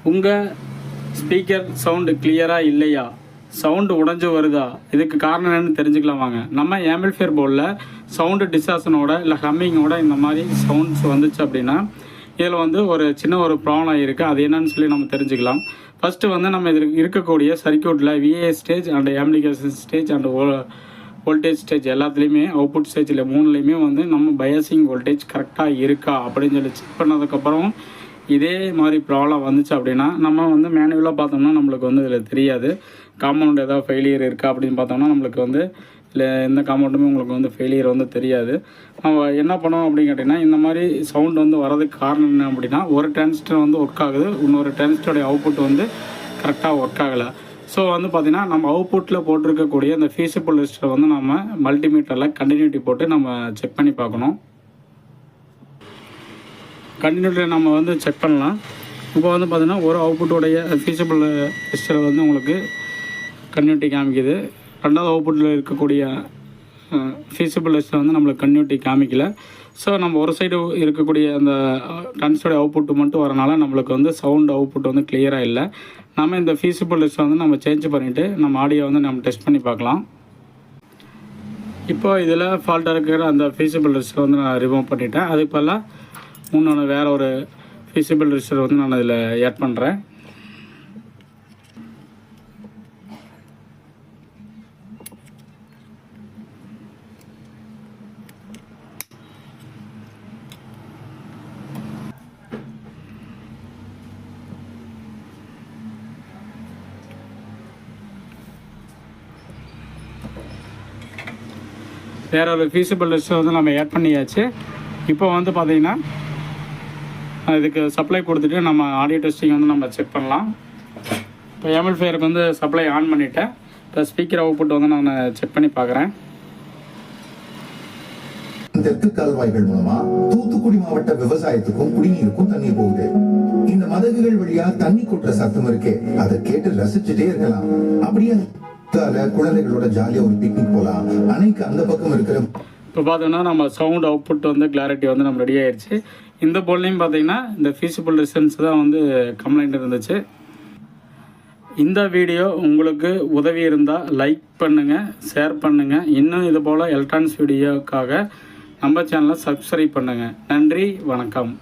உங்கள் speaker sound கிளியராக இல்லையா, சவுண்டு உடஞ்சி வருதா, இதுக்கு காரணம் என்னென்னு தெரிஞ்சுக்கலாம் வாங்க. நம்ம ஆம்பிளிஃபையர் போர்டில் சவுண்டு டிஸ்டார்ஷனோட இல்லை ஹம்மிங்கோட இந்த மாதிரி சவுண்ட்ஸ் வந்துச்சு அப்படின்னா இதில் வந்து ஒரு சின்ன ஒரு ப்ராப்ளம் இருக்குது. அது என்னன்னு சொல்லி நம்ம தெரிஞ்சுக்கலாம். ஃபஸ்ட்டு வந்து நம்ம இதில் இருக்கக்கூடிய சர்க்யூட்டில் VA stage and amplification stage and voltage stage எல்லாத்துலேயுமே அவுட்புட் ஸ்டேஜில் மூணுலேயுமே வந்து நம்ம பயாசிங் வோல்டேஜ் கரெக்டாக இருக்கா அப்படின்னு சொல்லி செக் பண்ணதுக்கப்புறம் இதே மாதிரி ப்ராப்ளம் வந்துச்சு அப்படின்னா நம்ம வந்து மேனுவலாக பார்த்தோம்னா நம்மளுக்கு வந்து இதில் தெரியாது. காம்பவுண்ட் ஏதாவது ஃபெயிலியர் இருக்கா அப்படின்னு பார்த்தோம்னா நம்மளுக்கு வந்து இல்லை எந்த காம்பவுண்டுமே உங்களுக்கு வந்து ஃபெயிலியர் வந்து தெரியாது. நம்ம என்ன பண்ணோம் அப்படின்னு கேட்டிங்கன்னா இந்த மாதிரி சவுண்ட் வந்து வரதுக்கு காரணம் என்ன அப்படின்னா ஒரு டிரான்சிஸ்டர் வந்து ஒர்க் ஆகுது, இன்னொரு டிரான்சிஸ்டருடைய அவுட்புட் வந்து கரெக்டாக ஒர்க் ஆகலை. ஸோ வந்து பார்த்திங்கன்னா நம்ம அவுட்புட்டில் போட்டிருக்கக்கூடிய இந்த ஃபீஸிபிள் ரெஜிஸ்டரை வந்து நம்ம மல்டிமீட்டரில் கண்டினியூட்டி போட்டு நம்ம செக் பண்ணி பார்க்கணும். கண்டினியூட்டியில் நம்ம வந்து செக் பண்ணலாம். இப்போ வந்து பார்த்திங்கன்னா ஒரு அவுட்புட்டோடைய ஃபீஸிபிள் ரெஜிஸ்டர் வந்து உங்களுக்கு கண்டினியூட்டி காமிக்குது. ரெண்டாவது அவுட்புட்டில் இருக்கக்கூடிய ஃபீஸிபிள் ரெஜிஸ்டர் வந்து நம்மளுக்கு கண்டினியூட்டி காமிக்கல. ஸோ நம்ம ஒரு சைடு இருக்கக்கூடிய அந்த டிரான்சிஸ்டரோட அவுட்புட்டு மட்டும் வரனால நம்மளுக்கு வந்து சவுண்ட் அவுட்புட் வந்து கிளியராக இல்லை. நம்ம இந்த ஃபீஸிபிள் ரெஜிஸ்டர் வந்து நம்ம சேஞ்ச் பண்ணிவிட்டு நம்ம ஆடியோ வந்து நம்ம டெஸ்ட் பண்ணி பார்க்கலாம். இப்போ இதில் ஃபால்ட்டாக இருக்கிற அந்த ஃபீஸிபிள் ரெஜிஸ்டர் வந்து நான் ரிமூவ் பண்ணிவிட்டேன். அதுக்கு பதிலாக இன்னொன்று வேறு ஒரு ஃபீஸிபிள் ரெஜிஸ்டர் வந்து நான் இதில் ஆட் பண்ணுறேன். வேறு ஒரு ஃபீஸிபிள் ரெஜிஸ்டர் வந்து நம்ம ஆட் பண்ணியாச்சு. இப்போ வந்து பார்த்திங்கன்னா இதுக்கு சப்ளை கொடுத்துட்டு நம்ம ஆடியோ டெஸ்டிங் வந்து நம்ம செக் பண்ணலாம். இப்போ ஆம்பிளிஃபையருக்கு வந்து சப்ளை ஆன் பண்ணிவிட்டேன். இப்போ ஸ்பீக்கர் அவுட்புட் வந்து நான் செக் பண்ணி பார்க்குறேன். தெற்கு கால்வாய்கள் மூலமா தூத்துக்குடி மாவட்ட விவசாயத்துக்கும் குடிநீருக்கும் தண்ணீர் போகுது. இந்த மதகுகள் வழியா தண்ணி கொட்டுற சத்தம் இருக்கே, அதை கேட்டு ரசிச்சுட்டே இருக்கலாம். அப்படியே குழந்தைகளோட ஜாலியா ஒரு பிக்னிக் போகலாம். அன்னைக்கு அந்த பக்கம் இருக்கிற இப்போ பார்த்தோம்னா நம்ம சவுண்ட் அவுட்புட் வந்து கிளாரிட்டி வந்து நம்ம ரெடி ஆயிடுச்சு. இந்த போல்லையும் பார்த்தீங்கன்னா இந்த ஃபீஸிபிள் ரெசிஸ்டன்ஸ் தான் வந்து கம்ப்ளைண்ட் இருந்துச்சு. இந்த வீடியோ உங்களுக்கு உதவி இருந்தால் லைக் பண்ணுங்கள், ஷேர் பண்ணுங்கள். இன்னும் இது போல் எலக்ட்ரானிக்ஸ் வீடியோக்காக நம்ம சேனலை சப்ஸ்கிரைப் பண்ணுங்கள். நன்றி, வணக்கம்.